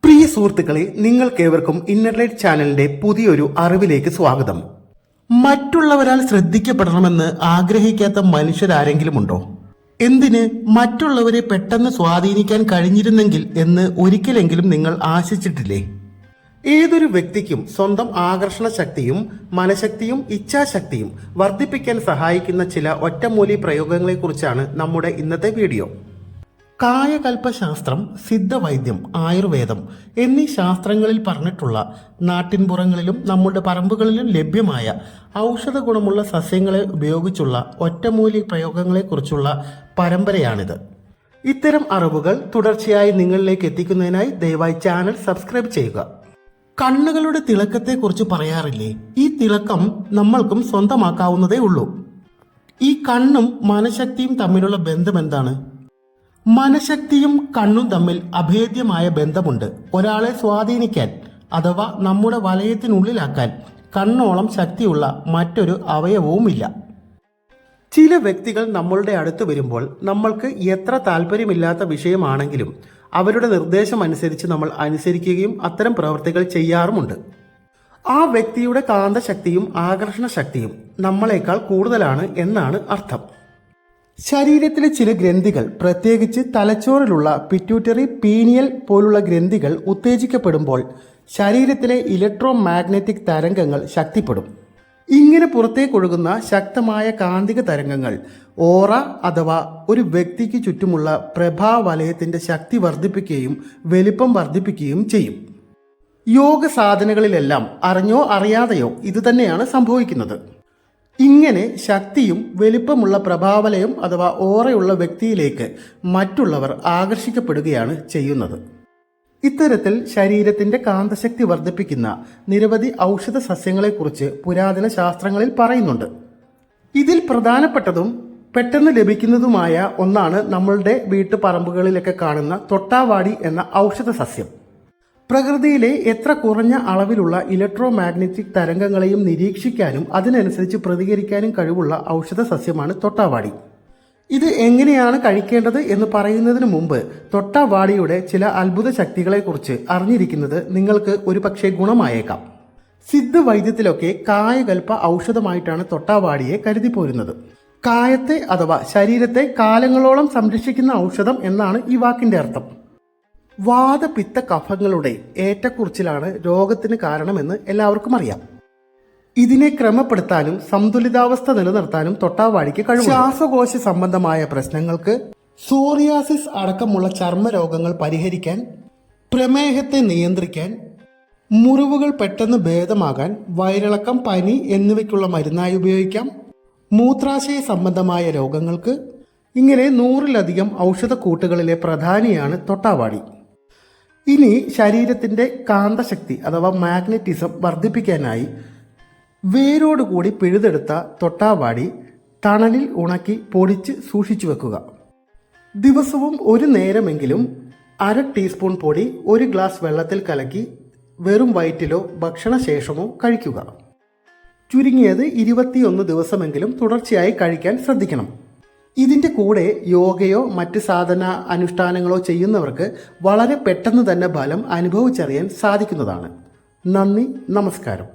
പ്രിയ സുഹൃത്തുക്കളെ, നിങ്ങൾക്കേവർക്കും ഇന്നർലൈറ്റ് ചാനലിന്റെ പുതിയൊരു അറിവിലേക്ക് സ്വാഗതം. മറ്റുള്ളവരാൽ ശ്രദ്ധിക്കപ്പെടണമെന്ന് ആഗ്രഹിക്കാത്ത മനുഷ്യരാരെങ്കിലും ഉണ്ടോ? എന്തിന് മറ്റുള്ളവരെ പെട്ടെന്ന് സ്വാധീനിക്കാൻ കഴിഞ്ഞിരുന്നെങ്കിൽ എന്ന് ഒരിക്കലെങ്കിലും നിങ്ങൾ ആശിച്ചിട്ടില്ലേ? ഏതൊരു വ്യക്തിക്കും സ്വന്തം ആകർഷണ ശക്തിയും മനഃശക്തിയും ഇച്ഛാശക്തിയും വർദ്ധിപ്പിക്കാൻ സഹായിക്കുന്ന ചില ഒറ്റമൂലി പ്രയോഗങ്ങളെക്കുറിച്ചാണ് നമ്മുടെ ഇന്നത്തെ വീഡിയോ. കായകൽപ്പശാസ്ത്രം, സിദ്ധവൈദ്യം, ആയുർവേദം എന്നീ ശാസ്ത്രങ്ങളിൽ പറഞ്ഞിട്ടുള്ള നാട്ടിൻപുറങ്ങളിലും നമ്മുടെ പറമ്പുകളിലും ലഭ്യമായ ഔഷധ ഗുണമുള്ള സസ്യങ്ങളെ ഉപയോഗിച്ചുള്ള ഒറ്റമൂലി പ്രയോഗങ്ങളെക്കുറിച്ചുള്ള പരമ്പരയാണിത്. ഇത്തരം അറിവുകൾ തുടർച്ചയായി നിങ്ങളിലേക്ക് എത്തിക്കുന്നതിനായി ദയവായി ചാനൽ സബ്സ്ക്രൈബ് ചെയ്യുക. കണ്ണുകളുടെ തിളക്കത്തെക്കുറിച്ച് പറയാറില്ലേ? ഈ തിളക്കം നമ്മൾക്കും സ്വന്തമാക്കാവുന്നതേ ഉള്ളൂ. ഈ കണ്ണും മനഃശക്തിയും തമ്മിലുള്ള ബന്ധം എന്താണ്? മനഃശക്തിയും കണ്ണും തമ്മിൽ അഭേദ്യമായ ബന്ധമുണ്ട്. ഒരാളെ സ്വാധീനിക്കാൻ അഥവാ നമ്മുടെ വലയത്തിനുള്ളിലാക്കാൻ കണ്ണോളം ശക്തിയുള്ള മറ്റൊരു അവയവവുമില്ല. ചില വ്യക്തികൾ നമ്മളുടെ അടുത്ത് വരുമ്പോൾ നമ്മൾക്ക് എത്ര താല്പര്യമില്ലാത്ത വിഷയമാണെങ്കിലും അവരുടെ നിർദ്ദേശം അനുസരിച്ച് നമ്മൾ അനുസരിക്കുകയും അത്തരം പ്രവൃത്തികൾ ചെയ്യാറുമുണ്ട്. ആ വ്യക്തിയുടെ കാന്തശക്തിയും ആകർഷണ ശക്തിയും നമ്മളെക്കാൾ കൂടുതലാണ് എന്നാണ് അർത്ഥം. ശരീരത്തിലെ ചില ഗ്രന്ഥികൾ, പ്രത്യേകിച്ച് തലച്ചോറിലുള്ള പിറ്റ്യൂട്ടറി, പീനിയൽ പോലുള്ള ഗ്രന്ഥികൾ ഉത്തേജിക്കപ്പെടുമ്പോൾ ശരീരത്തിലെ ഇലക്ട്രോ മാഗ്നറ്റിക് തരംഗങ്ങൾ ശക്തിപ്പെടും. ഇങ്ങനെ പുറത്തേക്കൊഴുകുന്ന ശക്തമായ കാന്തിക തരംഗങ്ങൾ ഓറ അഥവാ ഒരു വ്യക്തിക്ക് ചുറ്റുമുള്ള പ്രഭാവലയത്തിന്റെ ശക്തി വർദ്ധിപ്പിക്കുകയും വലിപ്പം വർദ്ധിപ്പിക്കുകയും ചെയ്യും. യോഗ സാധനകളിലെല്ലാം അറിഞ്ഞോ അറിയാതെയോ ഇതുതന്നെയാണ് സംഭവിക്കുന്നത്. ഇങ്ങനെ ശക്തിയും വലിപ്പമുള്ള പ്രഭാവലയം അഥവാ ഓറയുള്ള വ്യക്തിയിലേക്ക് മറ്റുള്ളവർ ആകർഷിക്കപ്പെടുകയാണ് ചെയ്യുന്നത്. ഇത്തരത്തിൽ ശരീരത്തിന്റെ കാന്തശക്തി വർദ്ധിപ്പിക്കുന്ന നിരവധി ഔഷധ സസ്യങ്ങളെക്കുറിച്ച് പുരാതന ശാസ്ത്രങ്ങളിൽ പറയുന്നുണ്ട്. ഇതിൽ പ്രധാനപ്പെട്ടതും പെട്ടെന്ന് ലഭിക്കുന്നതുമായ ഒന്നാണ് നമ്മളുടെ വീട്ടുപറമ്പുകളിലൊക്കെ കാണുന്ന തൊട്ടാവാടി എന്ന ഔഷധ സസ്യം. പ്രകൃതിയിലെ എത്ര കുറഞ്ഞ അളവിലുള്ള ഇലക്ട്രോ മാഗ്നറ്റിക് തരംഗങ്ങളെയും നിരീക്ഷിക്കാനും അതിനനുസരിച്ച് പ്രതികരിക്കാനും കഴിവുള്ള ഔഷധ സസ്യമാണ് തൊട്ടാവാടി. ഇത് എങ്ങനെയാണ് കഴിക്കേണ്ടത് എന്ന് പറയുന്നതിന് മുമ്പ് തൊട്ടാവാടിയുടെ ചില അത്ഭുത ശക്തികളെക്കുറിച്ച് അറിഞ്ഞിരിക്കുന്നത് നിങ്ങൾക്ക് ഒരുപക്ഷെ ഗുണമായേക്കാം. സിദ്ധവൈദ്യത്തിലൊക്കെ കായകൽപ്പ ഔഷധമായിട്ടാണ് തൊട്ടാവാടിയെ കരുതിപ്പോരുന്നത്. കായത്തെ അഥവാ ശരീരത്തെ കാലങ്ങളോളം സംരക്ഷിക്കുന്ന ഔഷധം എന്നാണ് ഈ വാക്കിന്റെ അർത്ഥം. വാതപിത്ത കഫങ്ങളുടെ ഏറ്റക്കുറിച്ചിലാണ് രോഗത്തിന് കാരണമെന്ന് എല്ലാവർക്കും അറിയാം. ഇതിനെ ക്രമപ്പെടുത്താനും സന്തുലിതാവസ്ഥ നിലനിർത്താനും തൊട്ടാവാടിക്ക് കഴിവ്. ശ്വാസകോശ സംബന്ധമായ പ്രശ്നങ്ങൾക്ക്, സോറിയാസിസ് അടക്കമുള്ള ചർമ്മരോഗങ്ങൾ പരിഹരിക്കാൻ, പ്രമേഹത്തെ നിയന്ത്രിക്കാൻ, മുറിവുകൾ പെട്ടെന്ന് ഭേദമാകാൻ, വയറിളക്കം, പനി എന്നിവയ്ക്കുള്ള മരുന്നായി ഉപയോഗിക്കാം, മൂത്രാശയ സംബന്ധമായ രോഗങ്ങൾക്ക്. ഇങ്ങനെ 100-ലധികം ഔഷധക്കൂട്ടുകളിലെ പ്രധാനിയാണ് തൊട്ടാവാടി. ഇനി ശരീരത്തിന്റെ കാന്തശക്തി അഥവാ മാഗ്നറ്റിസം വർദ്ധിപ്പിക്കാനായി വേരോടുകൂടി പിഴുതെടുത്ത തൊട്ടാവാടി തണലിൽ ഉണക്കി പൊടിച്ച് സൂക്ഷിച്ചു വെക്കുക. ദിവസവും ഒരു നേരമെങ്കിലും 1/2 ടീസ്പൂൺ പൊടി 1 ഗ്ലാസ് വെള്ളത്തിൽ കലക്കി വെറും വയറ്റിലോ ഭക്ഷണശേഷമോ കഴിക്കുക. ചുരുങ്ങിയത് 21 ദിവസമെങ്കിലും തുടർച്ചയായി കഴിക്കാൻ ശ്രദ്ധിക്കണം. ഇതിൻ്റെ കൂടെ യോഗയോ മറ്റ് സാധന അനുഷ്ഠാനങ്ങളോ ചെയ്യുന്നവർക്ക് വളരെ പെട്ടെന്ന് തന്നെ ഫലം അനുഭവിച്ചറിയാൻ സാധിക്കുന്നതാണ്. നന്ദി, നമസ്കാരം.